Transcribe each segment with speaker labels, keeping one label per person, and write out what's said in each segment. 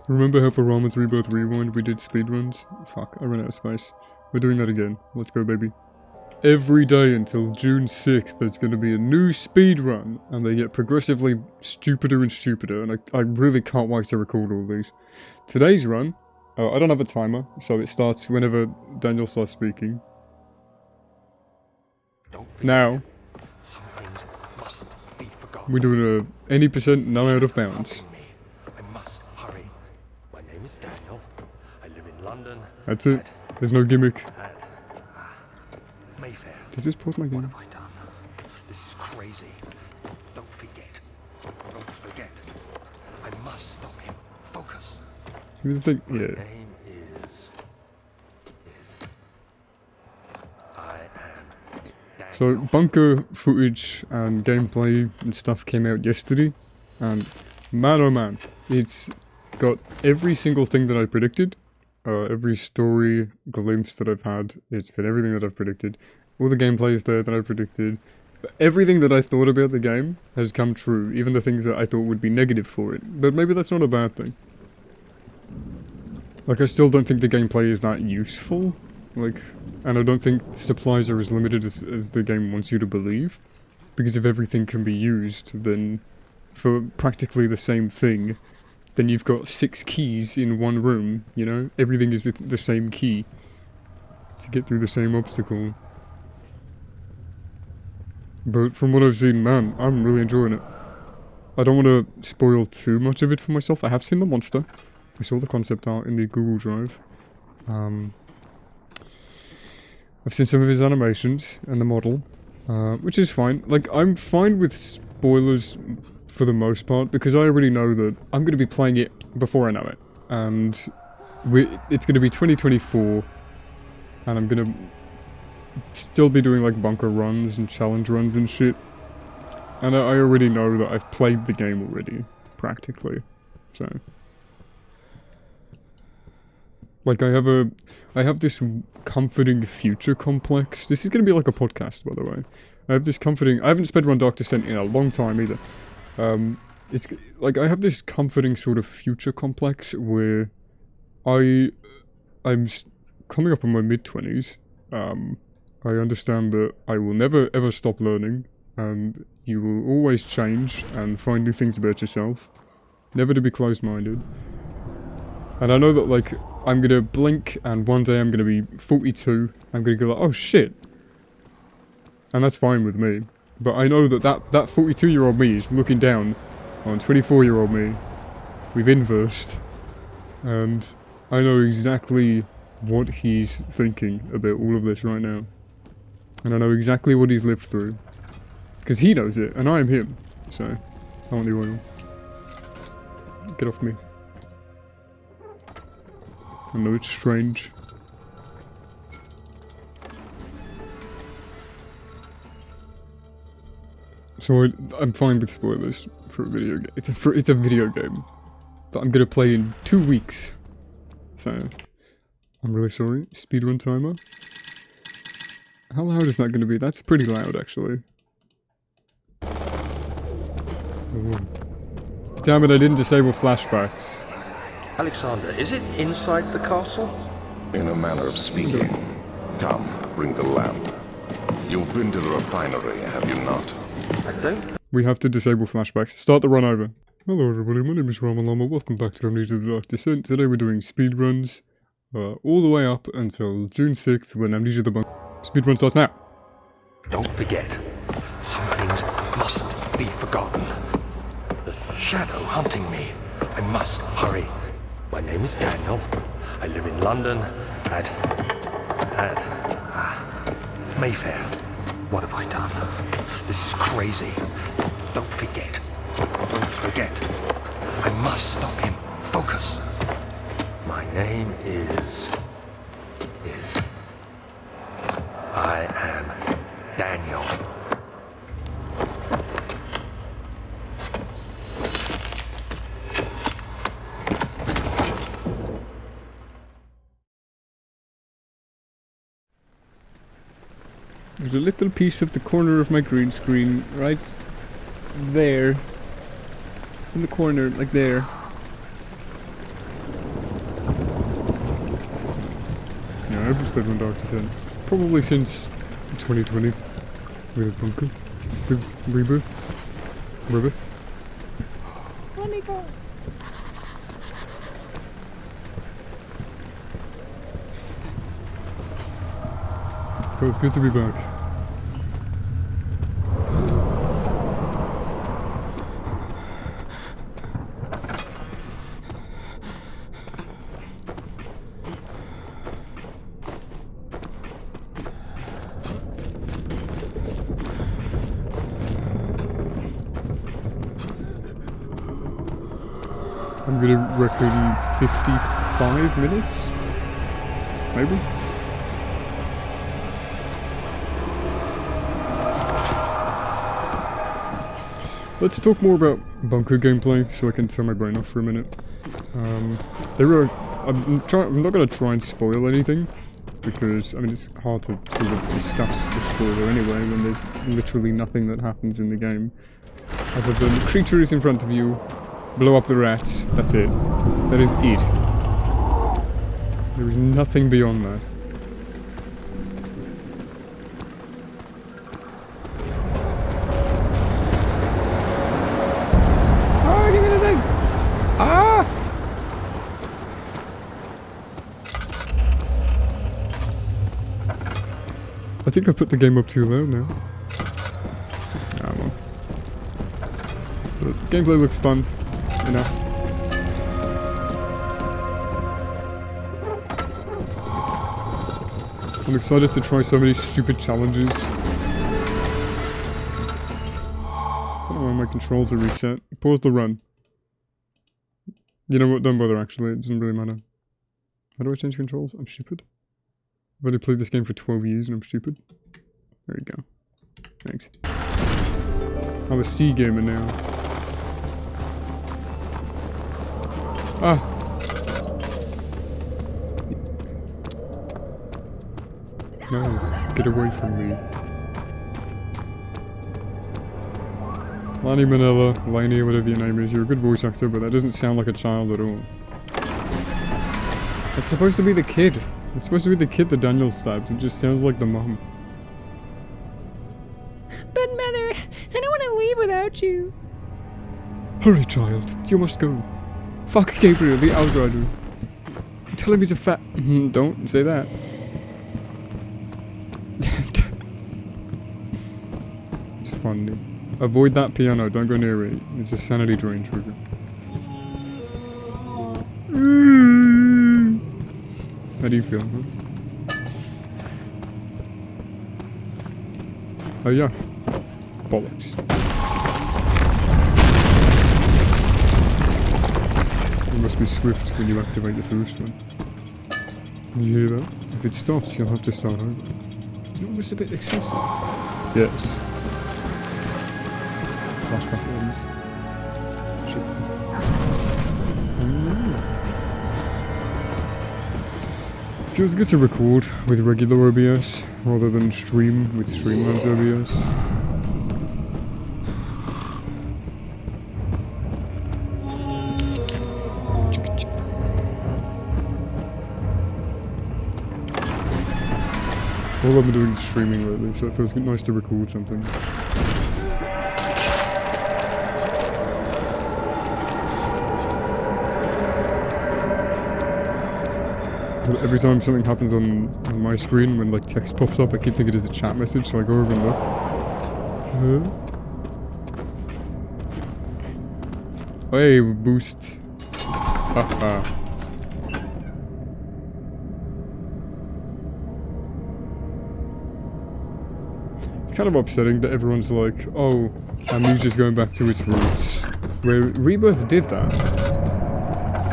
Speaker 1: Remember how for Ramen's Rebirth Rewind we did speedruns? Fuck, I ran out of space. We're doing that again. Let's go, baby. Every day until June 6th, there's going to be a new speedrun, and they get progressively stupider and stupider, and I really can't wait to record all these. Today's run, I don't have a timer, so it starts whenever Daniel starts speaking. Now, we're doing a any percent no out of bounds. That's it. There's no gimmick. Does this pause my game?
Speaker 2: What have I done? This is crazy. Don't forget. Don't forget. I must stop him. Focus.
Speaker 1: Give me the thing. Yeah.
Speaker 2: My name is I am Daniel.
Speaker 1: So bunker footage and gameplay and stuff came out yesterday, and man oh man, it's got every single thing that I predicted. Every story glimpse that I've had, it's been everything that I've predicted. All the gameplay is there that I predicted. But everything that I thought about the game has come true, even the things that I thought would be negative for it. But maybe that's not a bad thing. Like, I still don't think the gameplay is that useful. Like, and I don't think supplies are as limited as the game wants you to believe. Because if everything can be used, then for practically the same thing, then you've got 6 keys in one room, you know? Everything is the same key to get through the same obstacle. But from what I've seen, man, I'm really enjoying it. I don't want to spoil too much of it for myself. I have seen the monster. I saw the concept art in the Google Drive. I've seen some of his animations and the model, which is fine. Like, I'm fine with spoilers for the most part, because I already know that I'm going to be playing it before I know it. And it's going to be 2024, and I'm going to still be doing like bunker runs and challenge runs and shit. And I already know that I've played the game already, practically. So, like, I have this comforting future complex. This is going to be like a podcast, by the way. I have this comforting... I haven't speedrun Dark Descent in a long time either. It's like I have this comforting sort of future complex where I'm coming up on my mid-20s. I understand that I will never ever stop learning, and you will always change and find new things about yourself. Never to be closed-minded. And I know that, like, I'm gonna blink and one day I'm gonna be 42. I'm gonna go like, oh shit. And that's fine with me. But I know that that 42-year-old me is looking down on 24-year-old me. We've inversed. And I know exactly what he's thinking about all of this right now. And I know exactly what he's lived through. Because he knows it, and I'm him. So, I want the oil. Get off me. I know it's strange. So I'm fine with spoilers for a video game. It's a video game that I'm gonna play in 2 weeks. So I'm really sorry. Speedrun timer. How loud is that gonna be? That's pretty loud, actually. Ooh. Damn it! I didn't disable flashbacks.
Speaker 2: Alexander, is it inside the castle?
Speaker 3: In a manner of speaking. Come, bring the lamp. You've been to the refinery, have you not?
Speaker 2: I don't...
Speaker 1: We have to disable flashbacks. Start the run over. Hello everybody, my name is Ramalama. Welcome back to Amnesia the Dark Descent. Today we're doing speedruns. All the way up until June 6th when Amnesia the Bunker. Speedrun starts now.
Speaker 2: Don't forget. Some things mustn't be forgotten. The shadow hunting me. I must hurry. My name is Daniel. I live in London at Mayfair. What have I done? This is crazy. Don't forget. Don't forget. I must stop him. Focus. My name is I am Daniel.
Speaker 1: There's a little piece of the corner of my green screen right there. In the corner, like there. haven't speedrun Dark Descent. Probably since 2020. With a bunker. With Rebirth. Rebirth.
Speaker 4: Let me go.
Speaker 1: But it's good to be back. I'm gonna reckon 55 minutes? Maybe? Let's talk more about bunker gameplay, so I can turn my brain off for a minute. I'm not gonna try and spoil anything, because, I mean, it's hard to sort of discuss the spoiler anyway, when there's literally nothing that happens in the game. Other than the creature is in front of you, blow up the rats, that's it. That is it. There is nothing beyond that. Oh, give me the thing! Ah! I think I put the game up too low now. Ah, well. But gameplay looks fun. Enough. I'm excited to try so many stupid challenges. I don't know why my controls are reset. Pause the run. You know what? Don't bother actually, it doesn't really matter. How do I change controls? I'm stupid. I've already played this game for 12 years and I'm stupid. There you go. Thanks. I'm a C gamer now. Ah! No, get away from me. Lani Manila, Lainey, whatever your name is, you're a good voice actor, but that doesn't sound like a child at all. It's supposed to be the kid. It's supposed to be the kid that Daniel stabs. It just sounds like the mom.
Speaker 4: But Mother, I don't want to leave without you.
Speaker 1: Hurry, child. You must go. Fuck Gabriel, the Outrider. Tell him he's a fat... Don't say that. It's funny. Avoid that piano, don't go near it. It's a sanity drain trigger. How do you feel, huh? Oh yeah. Bollocks. You must be swift when you activate the first one. You hear that? If it stops, you'll have to start over. Isn't it a bit excessive? Yes. Flashback ones. Shit. Feels good to record with regular OBS rather than stream with Streamlabs OBS. All I've been doing is streaming lately, so it feels nice to record something. But every time something happens on my screen, when like text pops up, I keep thinking it's a chat message, so I go over and look. Hey, boost. Haha. It's kind of upsetting that everyone's like, oh, Amnesia's going back to its roots. Where Rebirth did that.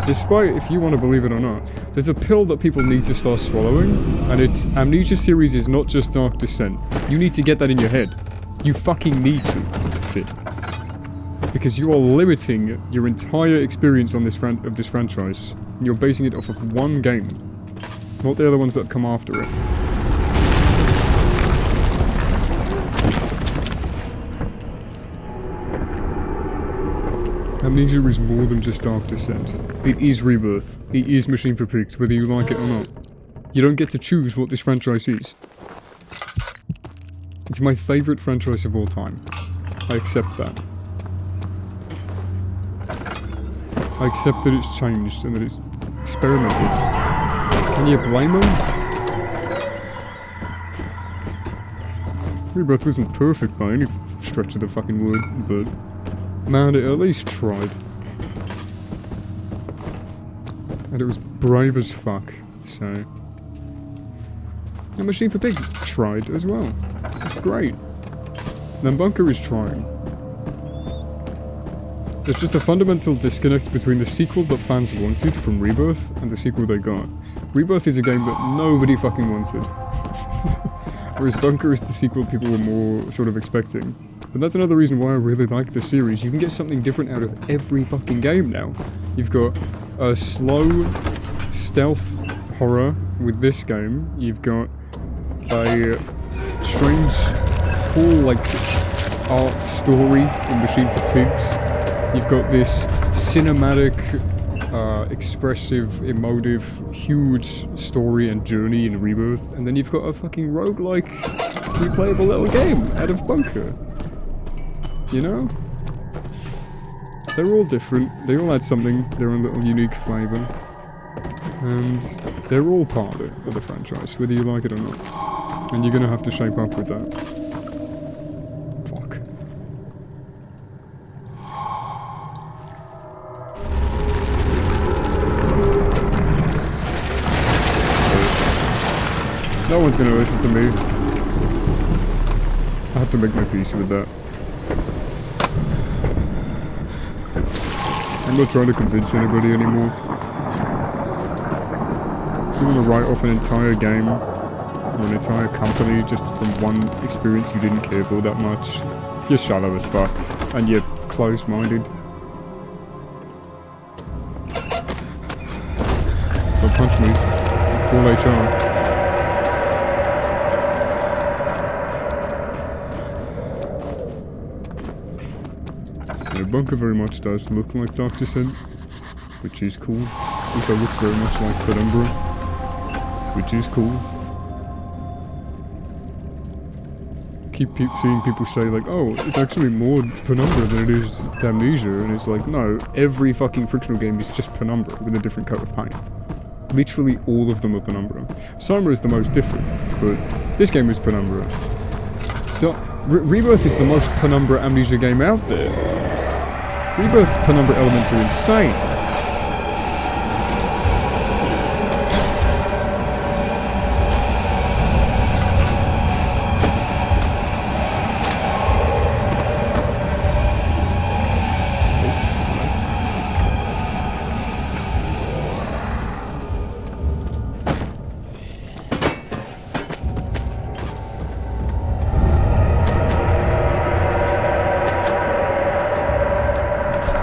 Speaker 1: Despite, if you want to believe it or not, there's a pill that people need to start swallowing, and it's Amnesia series is not just Dark Descent. You need to get that in your head. You fucking need to. Shit. Because you are limiting your entire experience on this franchise. And you're basing it off of one game. Not the other ones that come after it. Amnesia is more than just Dark Descent. It is Rebirth. It is Machine for Pigs, whether you like it or not. You don't get to choose what this franchise is. It's my favorite franchise of all time. I accept that. I accept that it's changed and that it's experimented. Can you blame them? Rebirth wasn't perfect by any stretch of the fucking word, but man, it at least tried. And it was brave as fuck, so... And Machine for Pigs tried as well. It's great. Then Bunker is trying. There's just a fundamental disconnect between the sequel that fans wanted from Rebirth and the sequel they got. Rebirth is a game that nobody fucking wanted. Whereas Bunker is the sequel people were more sort of expecting. But that's another reason why I really like the series. You can get something different out of every fucking game now. You've got a slow stealth horror with this game. You've got a strange, cool, like, art story in Machine for Pigs. You've got this cinematic, expressive, emotive, huge story and journey in Rebirth, and then you've got a fucking roguelike, replayable little game out of Bunker. You know? They're all different, they all add something, their own little unique flavour. And they're all part of the franchise, whether you like it or not. And you're gonna have to shape up with that. Fuck. No one's gonna listen to me. I have to make my peace with that. I'm not trying to convince anybody anymore. If you want to write off an entire game, or an entire company just from one experience you didn't care for that much, you're shallow as fuck, and you're closed-minded. Don't punch me. Call HR. The Bunker very much does look like Dr. Sin, which is cool. Also looks very much like Penumbra, which is cool. Keep seeing people say like, oh, it's actually more Penumbra than it is Amnesia, and it's like, no, every fucking frictional game is just Penumbra with a different coat of paint. Literally all of them are Penumbra. Soma is the most different, but this game is Penumbra. Rebirth is the most Penumbra Amnesia game out there. Rebirth's Penumbra elements are insane.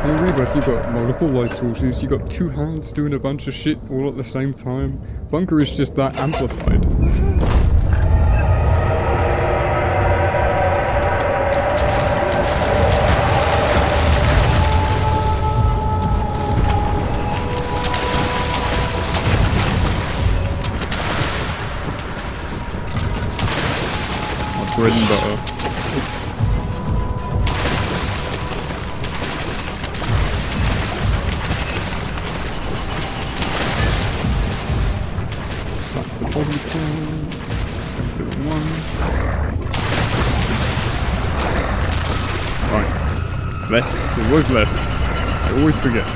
Speaker 1: In Rebirth, you've got multiple light sources, you've got two hands doing a bunch of shit all at the same time. Bunker is just that amplified. My bread and butter. Right. Left. It was left. I always forget.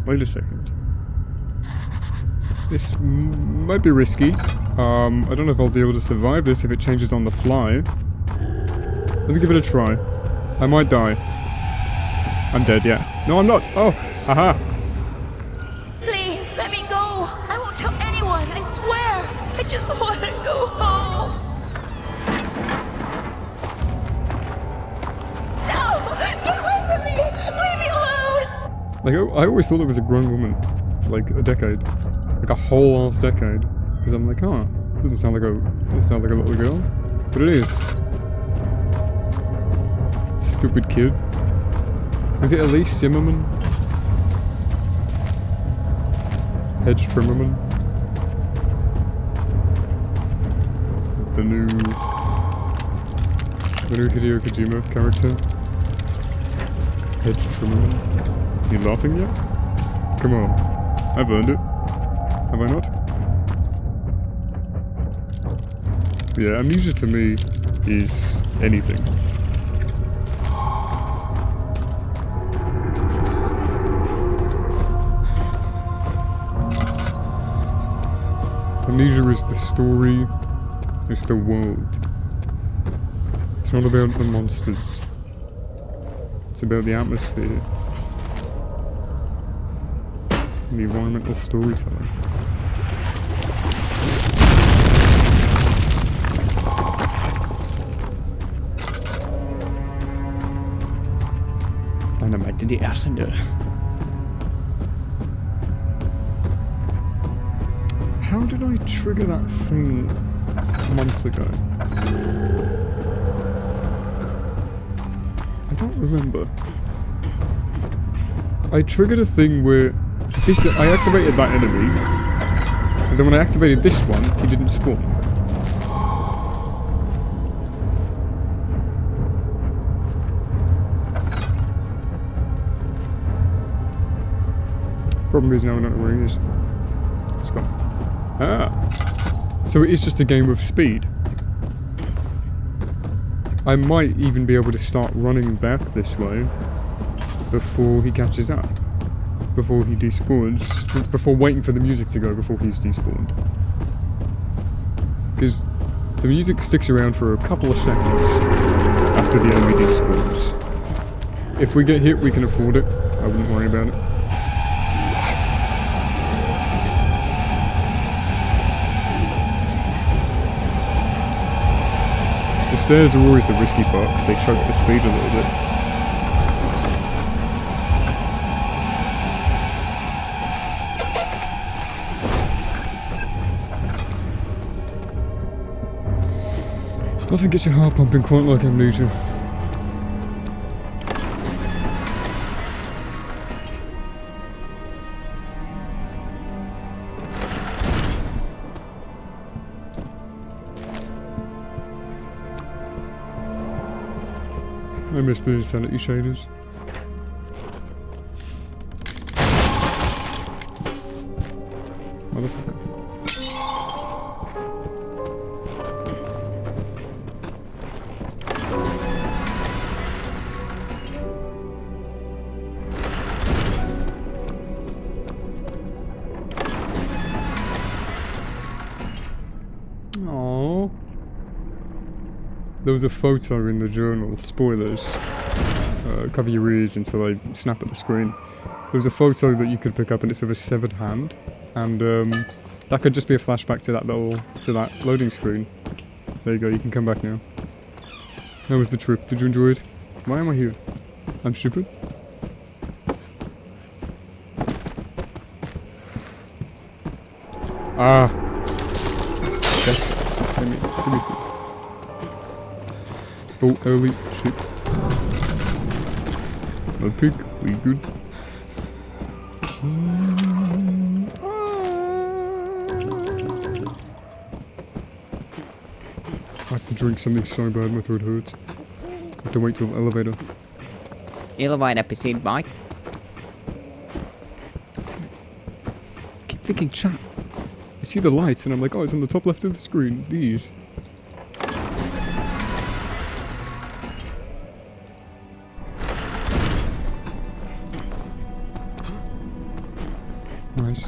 Speaker 1: Wait a second. This might be risky. I don't know if I'll be able to survive this if it changes on the fly. Let me give it a try. I might die. I'm dead, yeah. No, I'm not. Oh, haha.
Speaker 5: Please, let me go. I won't tell anyone, I swear. I just want to go home. No! Get away from me! Leave me alone!
Speaker 1: Like, I always thought it was a grown woman for like a decade. Like a whole ass decade. Because I'm like, huh, doesn't sound like a little girl. But it is. Stupid kid. Is it Elise Zimmerman? Hedge Trimmerman? The new Hideo Kojima character? Hedge Trimmerman? You laughing yet? Come on. I've earned it. Have I not? Yeah, Amnesia to me is anything. Amnesia is the story, it's the world. It's not about the monsters. It's about the atmosphere. And the environmental storytelling. Dynamite in the arsenal. How did I trigger that thing months ago? I don't remember. I triggered a thing where I activated that enemy, and then when I activated this one, he didn't spawn. Problem is now I don't know where he is. It's gone. Ah! So it is just a game of speed. I might even be able to start running back this way before he catches up. Before he despawns. Before waiting for the music to go before he's despawned. Because the music sticks around for a couple of seconds after the enemy despawns. If we get hit, we can afford it. I wouldn't worry about it. The stairs are always the risky part, because they choke the speed a little bit. Nothing gets your heart pumping quite like Amnesia. I miss the insanity shaders. Motherfucker. Aww. There was a photo in the journal, spoilers. Cover your ears until I snap at the screen. There was a photo that you could pick up and it's of a severed hand. And that could just be a flashback to that loading screen. There you go, you can come back now. How was the trip? Did you enjoy it? Why am I here? I'm stupid? Ah! Okay. Give me. Oh, early. Shit. No pig. We good. I have to drink something so bad my throat hurts. I have to wait till the elevator.
Speaker 6: Elevator proceed, Mike.
Speaker 1: Keep thinking chat. I see the lights and I'm like, oh, it's on the top left of the screen. These. Nice.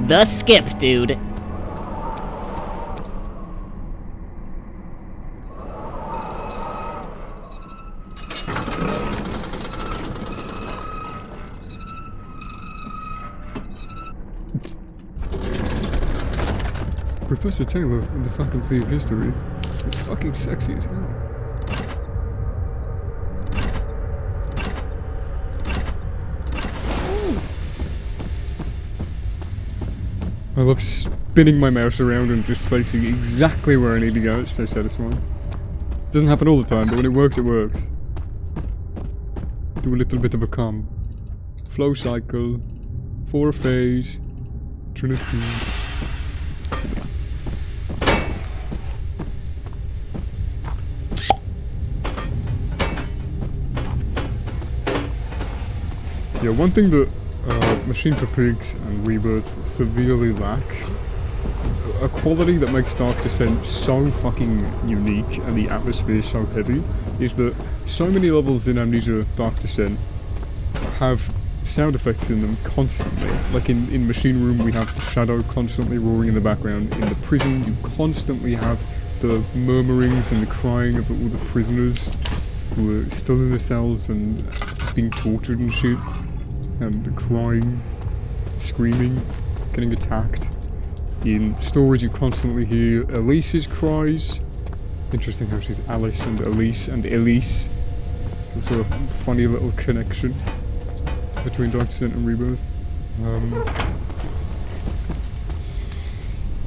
Speaker 6: The skip, dude.
Speaker 1: Professor Taylor in the Faculty of History is fucking sexy as hell. I love spinning my mouse around and just facing exactly where I need to go. It's so satisfying. Doesn't happen all the time, but when it works, it works. Do a little bit of a flow cycle, 4 phase, Trinity. Yeah, one thing that Machine for Pigs and Rebirth severely lack, a quality that makes Dark Descent so fucking unique and the atmosphere so heavy, is that so many levels in Amnesia Dark Descent have sound effects in them constantly. Like in Machine Room we have the shadow constantly roaring in the background. In the prison you constantly have the murmurings and the crying of all the prisoners who are still in the cells and being tortured and shit. And crying, screaming, getting attacked. In storage you constantly hear Elise's cries. Interesting how she's Alice and Elise and Elise. It's a sort of funny little connection between Dark Descent and Rebirth.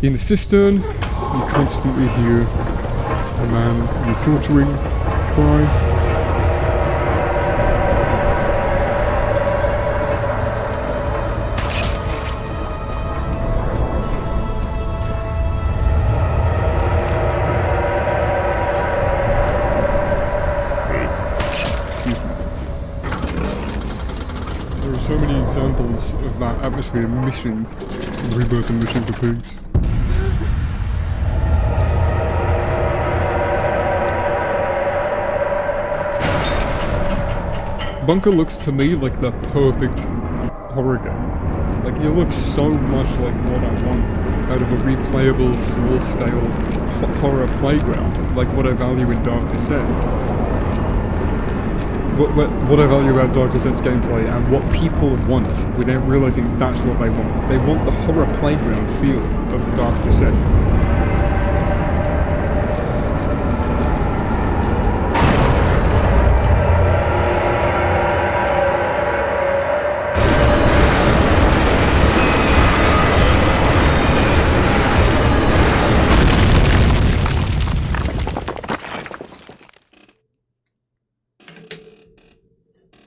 Speaker 1: In the cistern you constantly hear a man you're torturing cry. So many examples of that atmosphere missing in Rebirth and Machine for Pigs. Bunker looks to me like the perfect horror game. Like, it looks so much like what I want out of a replayable, small-scale horror playground, like what I value in Dark Descent. What I value about Dark Descent's gameplay and what people want without realizing that's what they want. They want the horror playground feel of Dark Descent.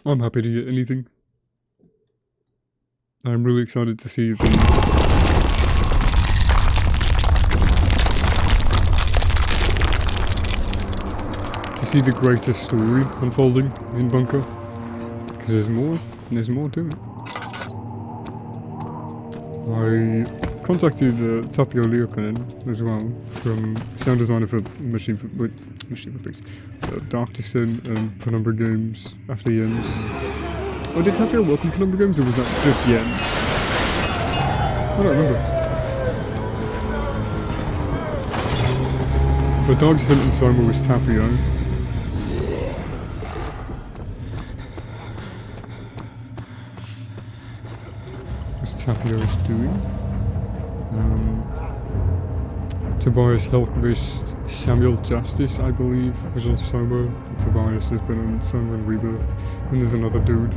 Speaker 1: I'm happy to get anything. I'm really excited to see the... greater story unfolding in Bunker. Because there's more, and there's more to it. I contacted Tapio Liukonen as well, from sound designer for Machine for Pigs, Dark Descent and Penumbra Games after Jens. Oh, did Tapio welcome Penumbra Games, or was that just Jens? I don't remember. But Dark Descent and Soma was Tapio. What's Tapio is doing? Tobias Helkvist, Samuel Justice, I believe, was on Soma. Tobias has been on Soma and Rebirth. And there's another dude.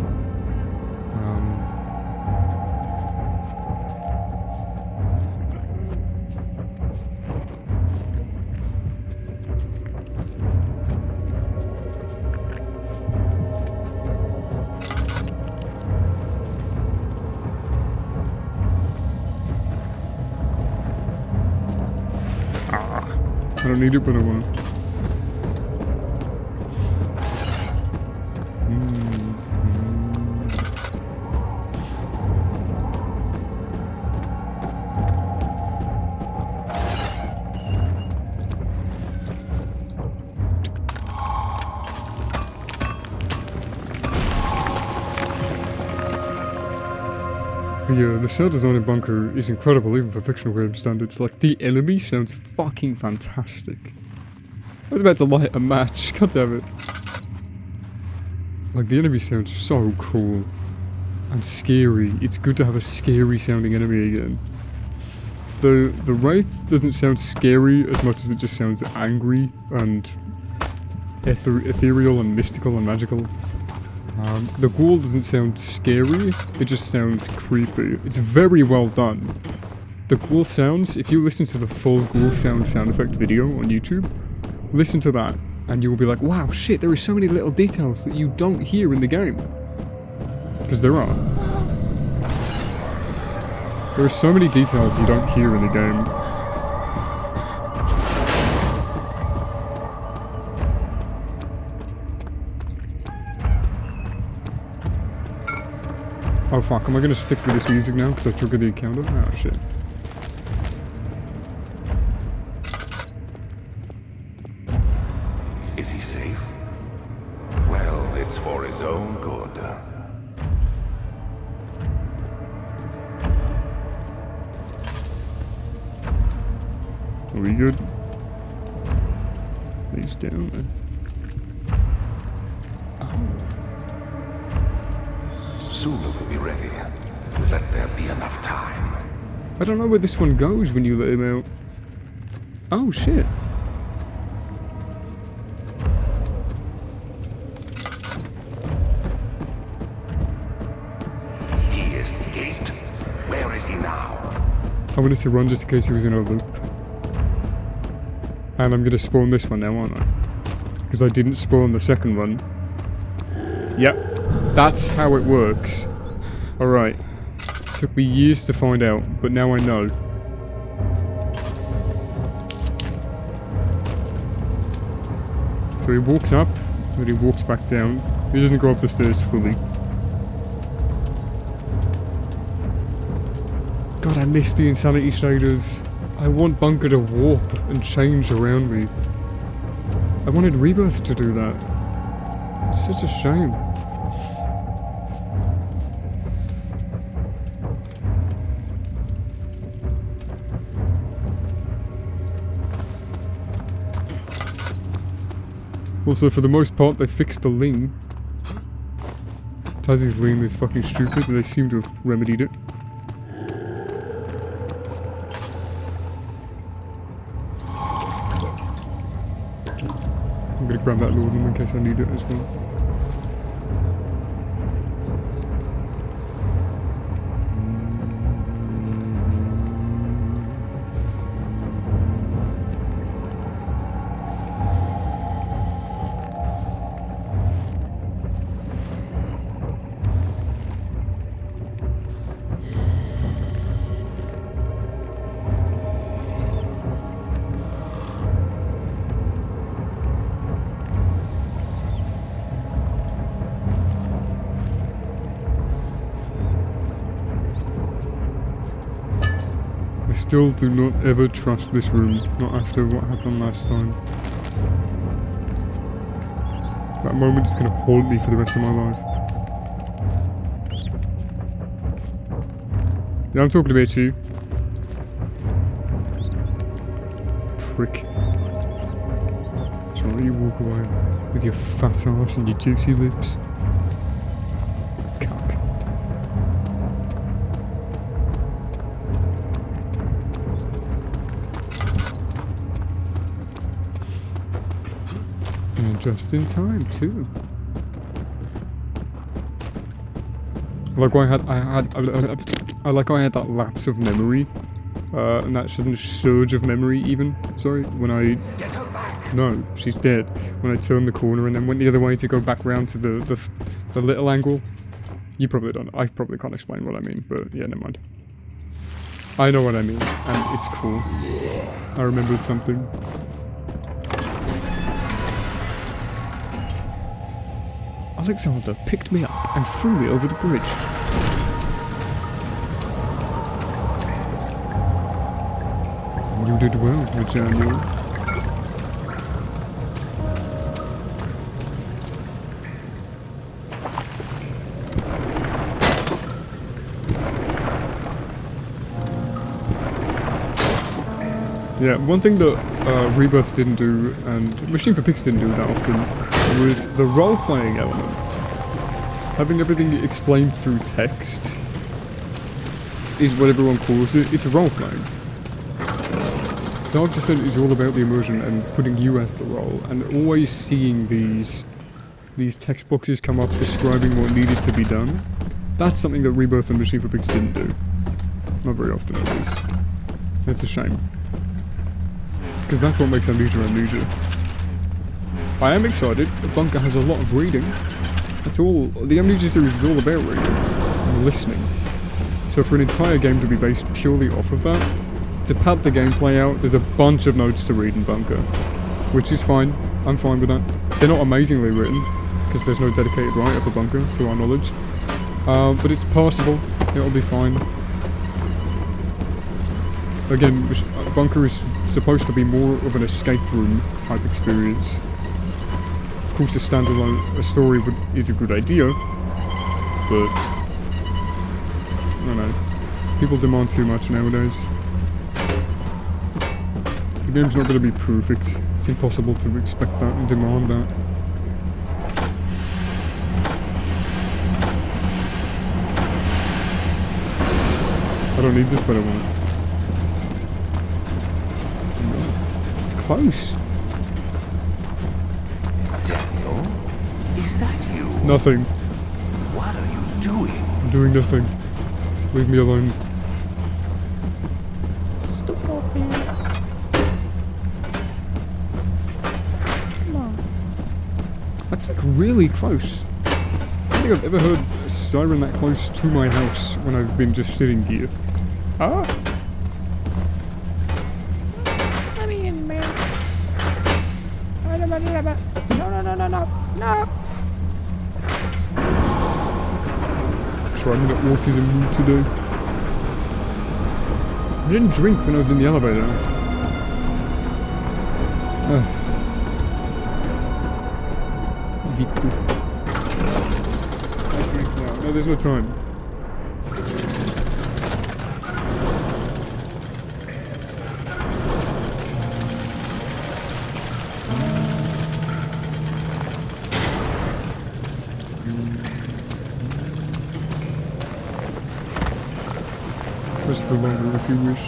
Speaker 1: I don't need it, but I want it. But yeah, the sound design in Bunker is incredible even for fictional game standards. Like, the enemy sounds fucking fantastic. I was about to light a match, god damn it. Like, the enemy sounds so cool. And scary. It's good to have a scary sounding enemy again. The Wraith doesn't sound scary as much as it just sounds angry and ethereal and mystical and magical. The ghoul doesn't sound scary, it just sounds creepy. It's very well done. The ghoul sounds, if you listen to the full ghoul sound effect video on YouTube, listen to that and you will be like, wow, shit, there are so many little details that you don't hear in the game. Because there are. There are so many details you don't hear in the game. Oh fuck, am I gonna stick with this music now because I triggered the encounter? Oh shit.
Speaker 3: Is he safe? Well, it's for his own good.
Speaker 1: Are we good? He's down there.
Speaker 3: Soon we'll be ready. Let there be enough time.
Speaker 1: I don't know where this one goes when you let him out. Oh shit.
Speaker 3: He escaped. Where is he now?
Speaker 1: I wanted to run just in case he was in a loop. And I'm gonna spawn this one now, aren't I? Because I didn't spawn the second one. Yep. That's how it works. Alright. Took me years to find out, but now I know. So he walks up, then he walks back down. He doesn't go up the stairs fully. God, I miss the insanity shaders. I want Bunker to warp and change around me. I wanted Rebirth to do that. It's such a shame. Also, for the most part, they fixed the lean. Tazzy's lean is fucking stupid, but they seem to have remedied it. I'm gonna grab that laudanum in case I need it as well. I still do not ever trust this room, not after what happened last time. That moment is gonna haunt me for the rest of my life. Yeah, I'm talking about you. Prick. That's right, you walk away with your fat ass and your juicy lips. Cock. And just in time too. Like I had that lapse of memory, and that sudden surge of memory even. Sorry, when I no, she's dead. When I turned the corner and then went the other way to go back round to the little angle. You probably don't. I probably can't explain what I mean, but yeah, never mind. I know what I mean, and it's cool. I remembered something. Alexander picked me up and threw me over the bridge. You did well, Nathaniel. Yeah, one thing that Rebirth didn't do, and Machine for Pigs didn't do that often, was the role-playing element. Having everything explained through text is what everyone calls it. It's role-playing. Dark Descent is all about the immersion and putting you as the role, and always seeing these text boxes come up describing what needed to be done. That's something that Rebirth and Machine for Pigs didn't do. Not very often, at least. It's a shame. Because that's what makes Amnesia Amnesia. I am excited. The bunker has a lot of reading. That's all. The Amnesia series is all about reading and listening. So for an entire game to be based purely off of that, to pad the gameplay out, there's a bunch of notes to read in Bunker. Which is fine. I'm fine with that. They're not amazingly written, because there's no dedicated writer for Bunker, to our knowledge. But it's passable. It'll be fine. Again, Bunker is supposed to be more of an escape room type experience. Of course, a standalone story is a good idea, but I don't know. People demand too much nowadays. The game's not going to be perfect. It's impossible to expect that and demand that. I don't need this, but I want it. It's close.
Speaker 2: Daniel? Is that you?
Speaker 1: Nothing.
Speaker 2: What are you doing?
Speaker 1: I'm doing nothing. Leave me alone.
Speaker 4: Stupid old man. Come on.
Speaker 1: That's like really close. I don't think I've ever heard a siren that close to my house when I've been just sitting here. Ah!
Speaker 4: Let me in, man. No.
Speaker 1: Sure, I'm in an autism mood today. I didn't drink when I was in the elevator. Victor. I drink now. No, there's no time. Press for longer if you wish.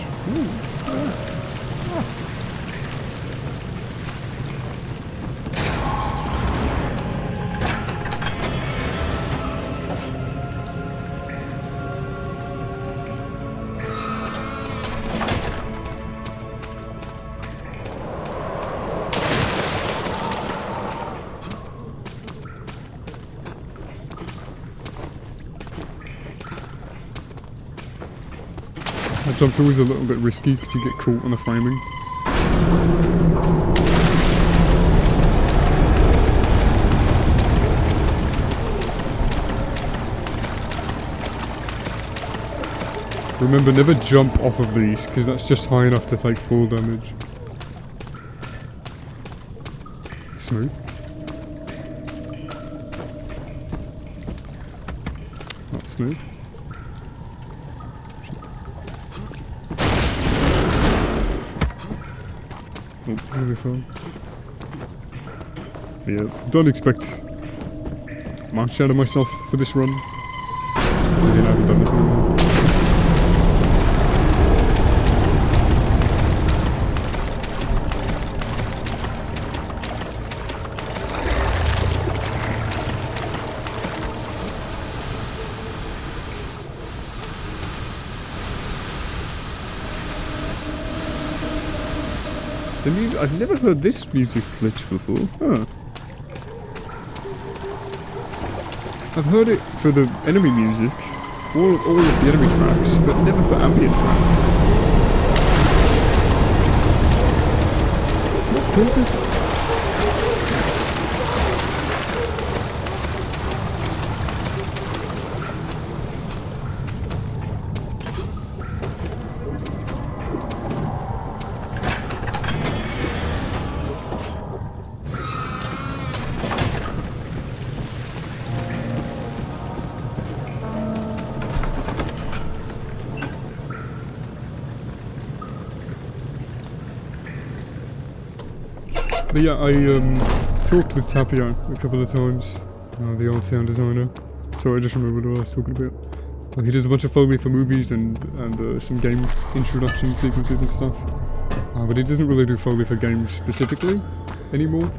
Speaker 1: That jump's always a little bit risky because you get caught on the framing. Remember, never jump off of these because that's just high enough to take full damage. Smooth. Not smooth. Oh, really fun. Yeah, don't expect much out of myself for this run. Because again, I haven't done this in a while. The music, I've never heard this music glitch before. Huh. I've heard it for the enemy music, all of the enemy tracks, but never for ambient tracks. What causes that? But yeah, I talked with Tapio a couple of times, the old sound designer. So I just remembered what I was talking about. He does a bunch of Foley for movies and some game introduction sequences and stuff. But he doesn't really do Foley for games specifically anymore.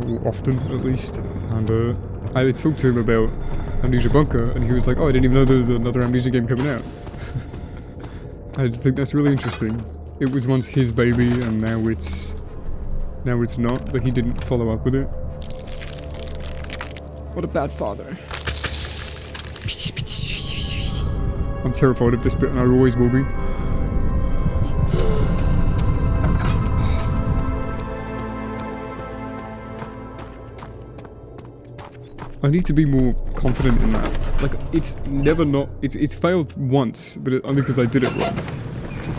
Speaker 1: Or often, at least. And I talked to him about Amnesia Bunker, and he was like, oh, I didn't even know there was another Amnesia game coming out. I think that's really interesting. It was once his baby, and now it's not, but he didn't follow up with it. What a bad father. I'm terrified of this bit, and I always will be. I need to be more confident in that. Like, it's never not... It's failed once, but only because I did it wrong.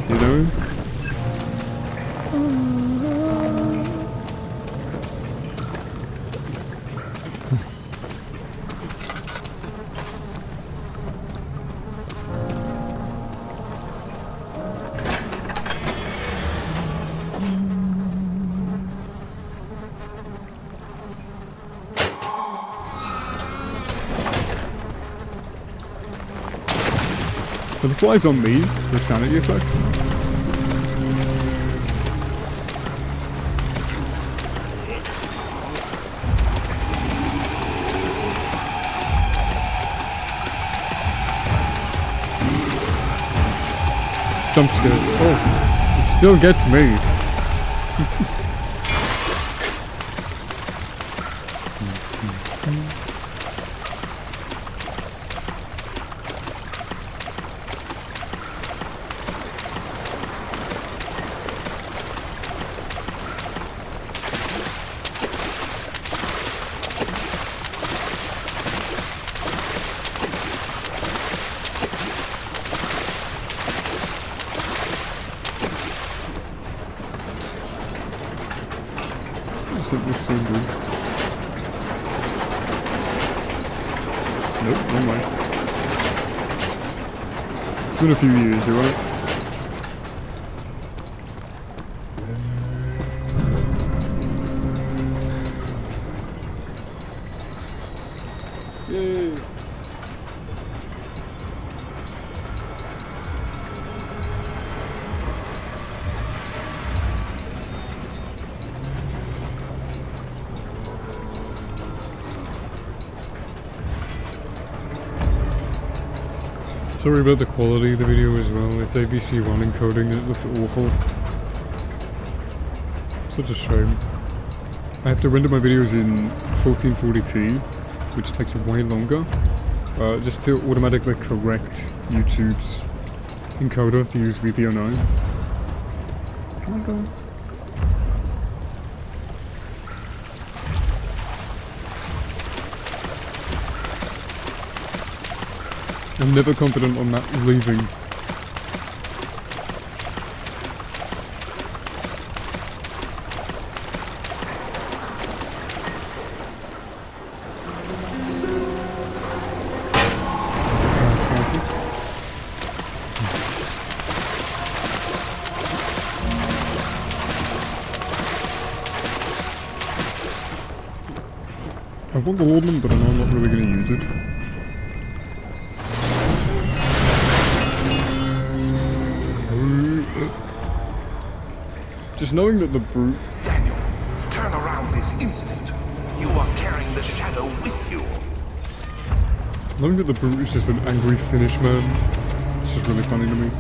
Speaker 1: You know? But the fly's on me for sanity effect. Jump scare. Oh, it still gets me. It looks so good. Nope, never mind. It's been a few years, you're right. Yay! Sorry about the quality of the video as well, it's ABC1 encoding and it looks awful. Such a shame. I have to render my videos in 1440p, which takes way longer, just to automatically correct YouTube's encoder to use VP09. Can I go? I'm never confident on that leaving. I want the Lordman, but I know I'm not really going to use it. Just knowing that the brute...
Speaker 3: Daniel, turn around this instant. You are carrying the shadow with you.
Speaker 1: Knowing that the brute is just an angry Finnish man, it's just really funny to me.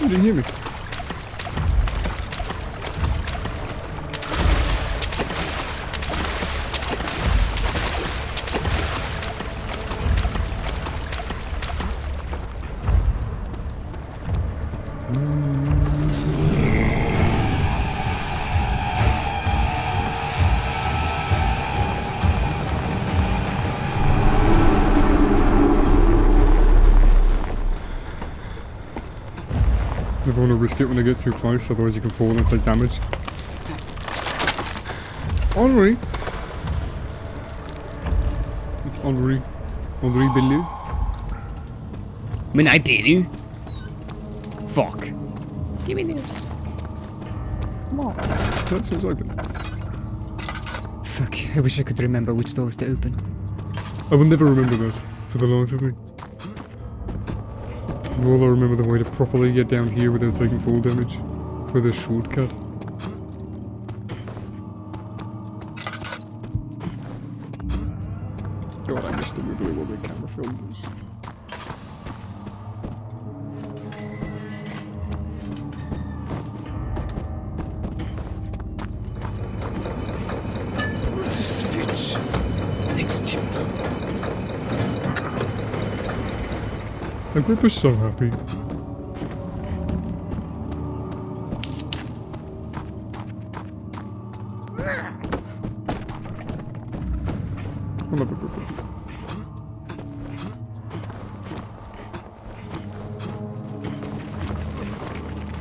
Speaker 1: You didn't hear me. Never want to risk it when I get too close, otherwise you can fall and take damage. Ornery! It's ornery. Aldri billig.
Speaker 6: Men I did. Fuck.
Speaker 4: Give me this. Come on.
Speaker 1: That seems open.
Speaker 6: Fuck, I wish I could remember which doors to open.
Speaker 1: I will never remember that, for the life of me. Nor will I remember the way to properly get down here without taking fall damage. With a shortcut. God, I missed the wibbly wobbly camera films. Switch. Next chip. Agrippa's so happy. I love Agrippa.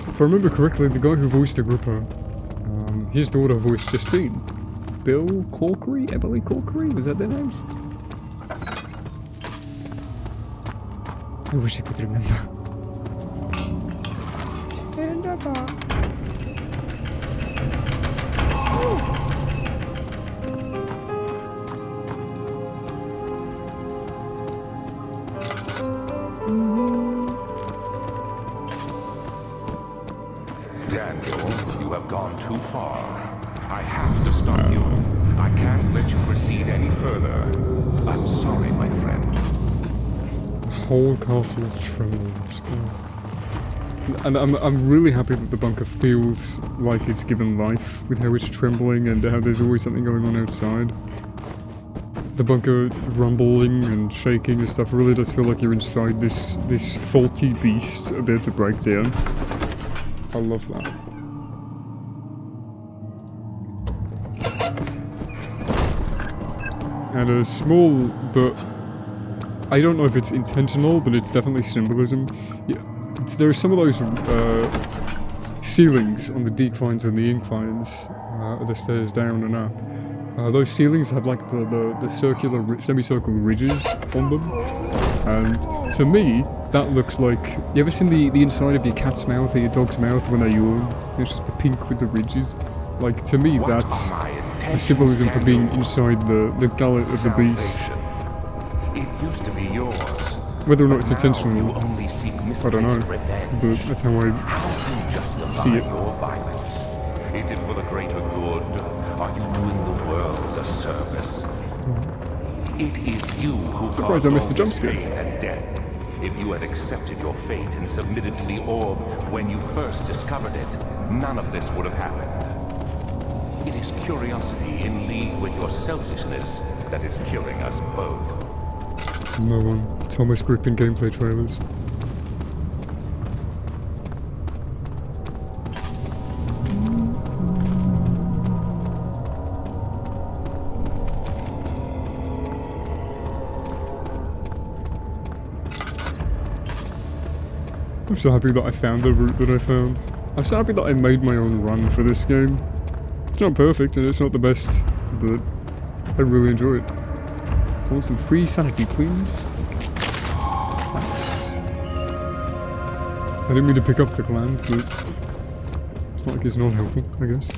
Speaker 1: If I remember correctly, the guy who voiced Agrippa, his daughter voiced Justine. Bill Corkery? Emily Corkery? Was that their names?
Speaker 6: I wish I could remember.
Speaker 4: In the box.
Speaker 3: Daniel, you have gone too far. I have to stop you. I can't let you proceed any further. I'm sorry, my friend.
Speaker 1: The whole castle trembles. And I'm really happy that the bunker feels like it's given life with how it's trembling and how there's always something going on outside. The bunker rumbling and shaking and stuff really does feel like you're inside this faulty beast about to break down. I love that. And a small, but I don't know if it's intentional, but it's definitely symbolism. Yeah, there are some of those ceilings on the declines and the inclines, the stairs down and up. Those ceilings have like the circular, semicircular ridges on them, and to me, that looks like, you ever seen the inside of your cat's mouth or your dog's mouth when they yawn? It's just the pink with the ridges. Like, to me, that's the symbolism for being inside the gullet of the beast.
Speaker 3: It used to be yours.
Speaker 1: Whether or not it's intentional,
Speaker 3: You only seek
Speaker 1: I don't know,
Speaker 3: misplaced revenge.
Speaker 1: but that's how I
Speaker 3: How do you justify
Speaker 1: see it.
Speaker 3: your violence? Is it for the greater good? Are you doing the world a service? It is you who
Speaker 1: Surprised
Speaker 3: caused
Speaker 1: I missed
Speaker 3: all
Speaker 1: the jump
Speaker 3: this
Speaker 1: scare.
Speaker 3: pain and death. If you had accepted your fate and submitted to the orb when you first discovered it, none of this would have happened. It is curiosity in league with your selfishness that is killing us both.
Speaker 1: No one. Thomas gripping gameplay trailers. I'm so happy that I found the route that I found. I'm so happy that I made my own run for this game. It's not perfect and it's not the best, but I really enjoy it. I want some free sanity, please. Thanks. I didn't mean to pick up the gland, but it's not like it's not helpful, I guess.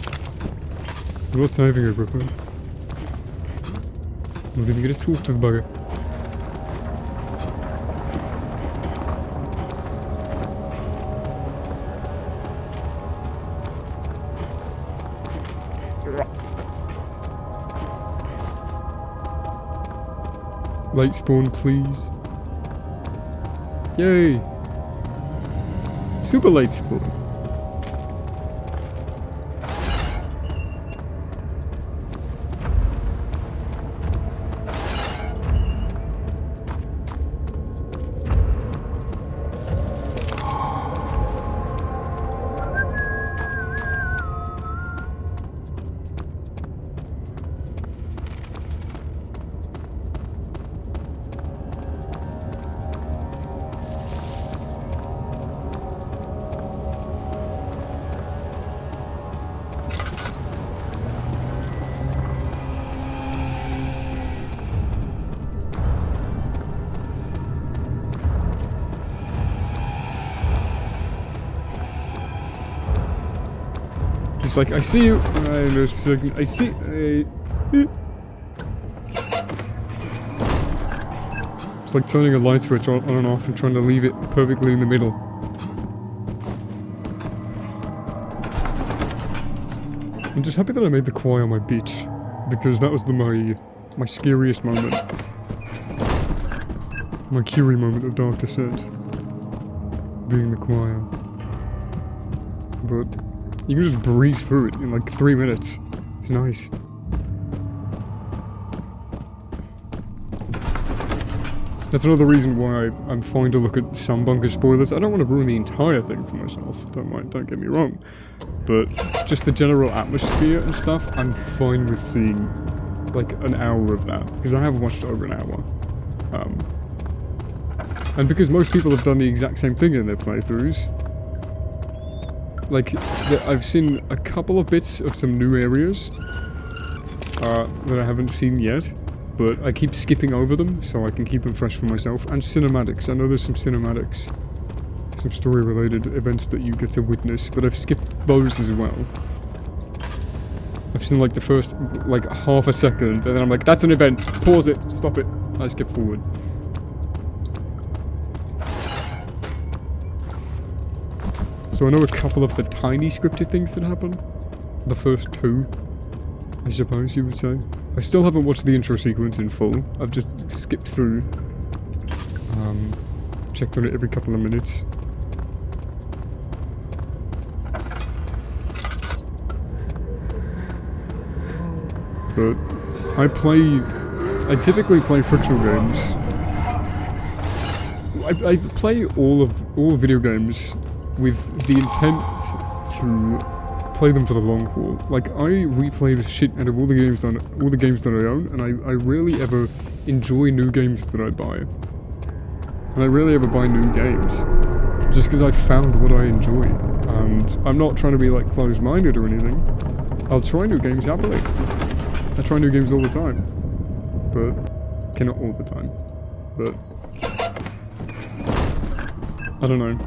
Speaker 1: I'm not saving a gripper. Not even gonna talk to the bugger. Late spawn, please. Yay! Super late spawn. He's like, I see you. I see. It's like turning a light switch on and off and trying to leave it perfectly in the middle. I'm just happy that I made the choir my beach, because that was my scariest moment. My Curie moment of Dark Descent. Being the choir. But you can just breeze through it in like 3 minutes. It's nice. That's another reason why I'm fine to look at some bunker spoilers. I don't want to ruin the entire thing for myself, don't get me wrong. But just the general atmosphere and stuff, I'm fine with seeing like an hour of that, because I have watched over an hour. And because most people have done the exact same thing in their playthroughs, like, I've seen a couple of bits of some new areas that I haven't seen yet, but I keep skipping over them so I can keep them fresh for myself. And cinematics, I know there's some cinematics, some story-related events that you get to witness, but I've skipped those as well. I've seen like the first, like, half a second, and then I'm like, that's an event, pause it, stop it, I skip forward. So I know a couple of the tiny scripted things that happen. The first two, I suppose you would say. I still haven't watched the intro sequence in full. I've just skipped through. Checked on it every couple of minutes. But I typically play frictional games. I play all video games with the intent to play them for the long haul. Like, I replay the shit out of all the games that I own, and I rarely ever enjoy new games that I buy. And I rarely ever buy new games, just because I found what I enjoy. And I'm not trying to be like closed-minded or anything. I'll try new games happily. I try new games all the time, but not all the time. But I don't know.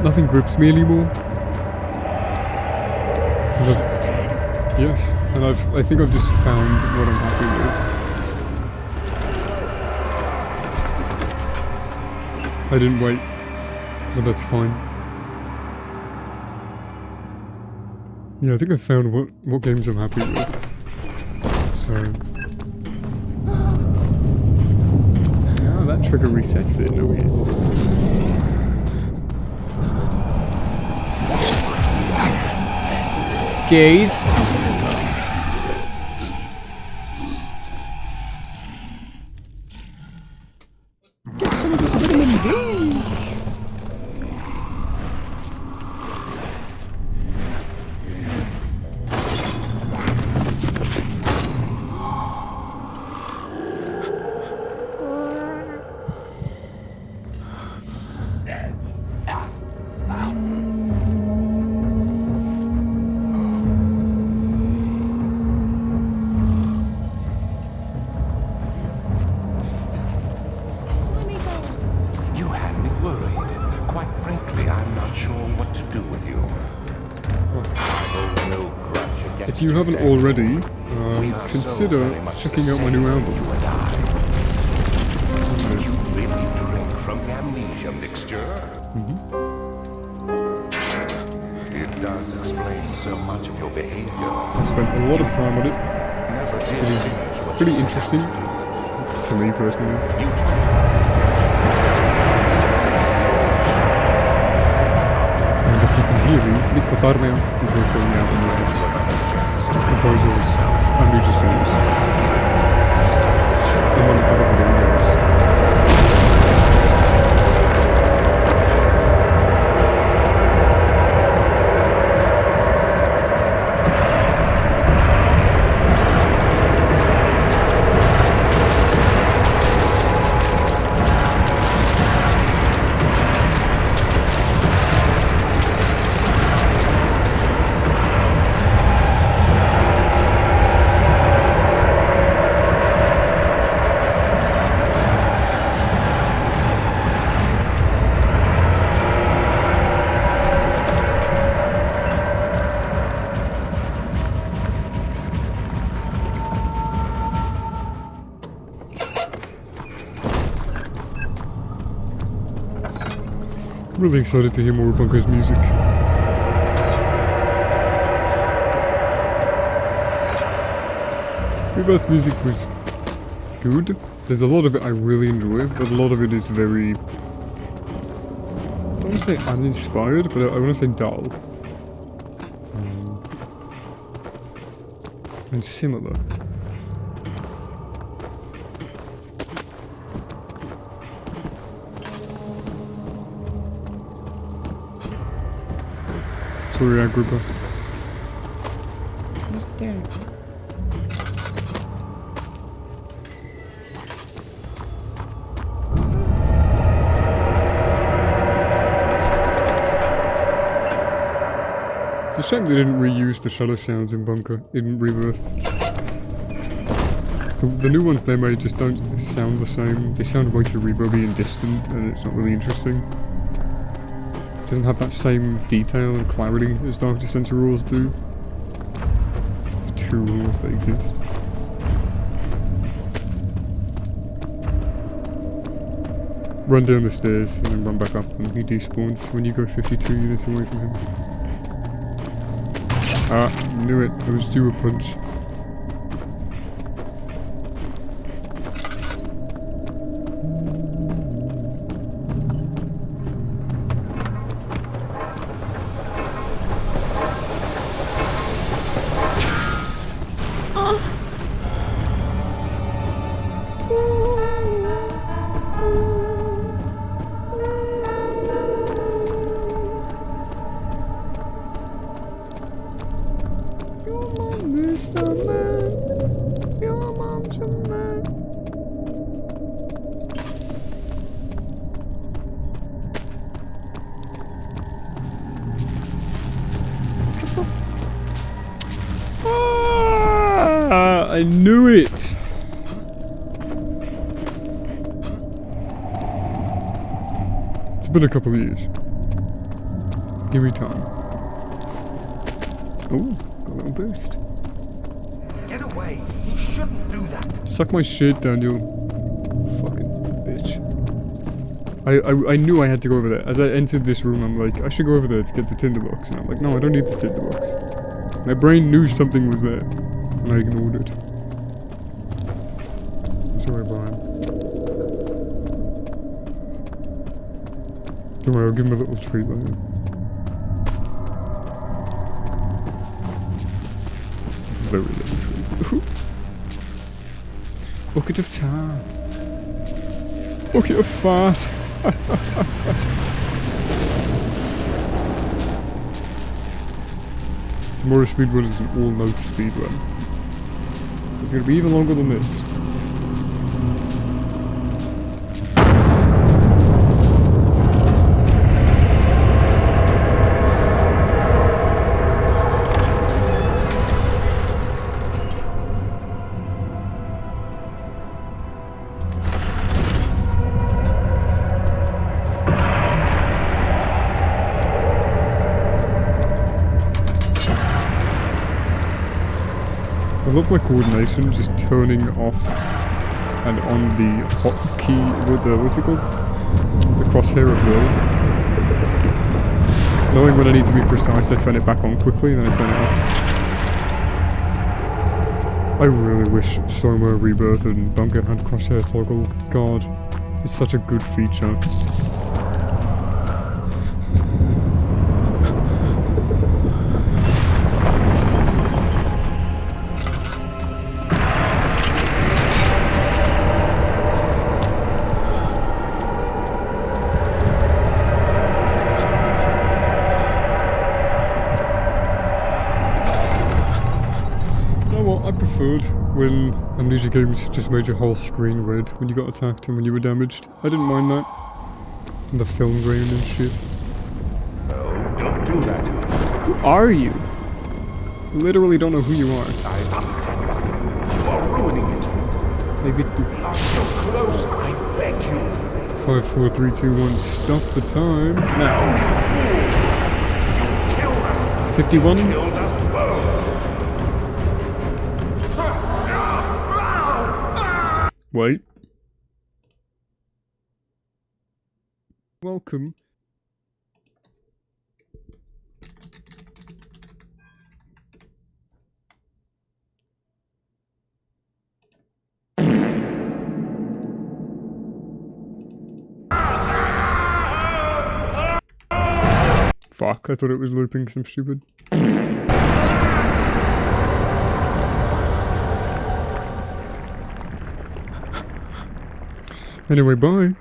Speaker 1: Nothing grips me anymore. Yes, and I think I've just found what I'm happy with. I didn't wait, but that's fine. Yeah, I think I found what games I'm happy with. So oh, that trigger resets it. No, yes. Gaze. Get some of this vitamin D. If you haven't already, consider checking out my new album.
Speaker 3: Do you really drink from the Amnesia mixture? It does explain so much of your behavior.
Speaker 1: I spent a lot of time on it. It is pretty interesting, to me personally. And if you can hear me, Nico Tarmeo is also in the album as well. Composers and musicians, among other video games. really excited to hear more of Bunker's music. Rebirth's music was good. There's a lot of it I really enjoy, but a lot of it is very... I don't want to say uninspired, but I want to say dull. And similar. Sorry, Agrippa.
Speaker 4: What's there?
Speaker 1: It's a shame they didn't reuse the shadow sounds in Bunker, in Rebirth. The new ones they made just don't sound the same. They sound way too reverby and distant, and it's not really interesting. It doesn't have that same detail and clarity as Dark Descent rules do. The two rules that exist. Run down the stairs and then run back up, and he despawns when you go 52 units away from him. Ah, knew it. I was due a punch. I knew it! It's been a couple of years. Give me time. Oh, got a little boost.
Speaker 2: Get away! You shouldn't do that!
Speaker 1: Suck my shit, Daniel. Fucking bitch. I knew I had to go over there. As I entered this room, I'm like, I should go over there to get the tinderbox. And I'm like, no, I don't need the tinderbox. My brain knew something was there. And I ignored it. Sorry, Brian. Don't worry, I'll give him a little treat later. Very little treat. Bucket of tar. Bucket of fart. Tomorrow's speedrun is an all-note speedrun. It's gonna be even longer than this. I love my coordination, just turning off and on the hotkey with the, what's it called? The crosshair of will. Knowing when I need to be precise, I turn it back on quickly and then I turn it off. I really wish Soma, Rebirth and Bunker had crosshair toggle. God, it's such a good feature. When Amnesia games just made your whole screen red when you got attacked and when you were damaged. I didn't mind that. And the film grain and shit.
Speaker 3: No, don't do that.
Speaker 1: Who are you? Literally don't know who you are.
Speaker 3: Stop it, Daniel. You are ruining it.
Speaker 1: Maybe
Speaker 3: We are so close, I beg you.
Speaker 1: 5, 4, 3, 2, 1, stop the time. Now.
Speaker 3: You killed us.
Speaker 1: 51?
Speaker 3: Killed us both.
Speaker 1: Wait. Welcome Fuck, I thought it was looping some stupid. Anyway, bye.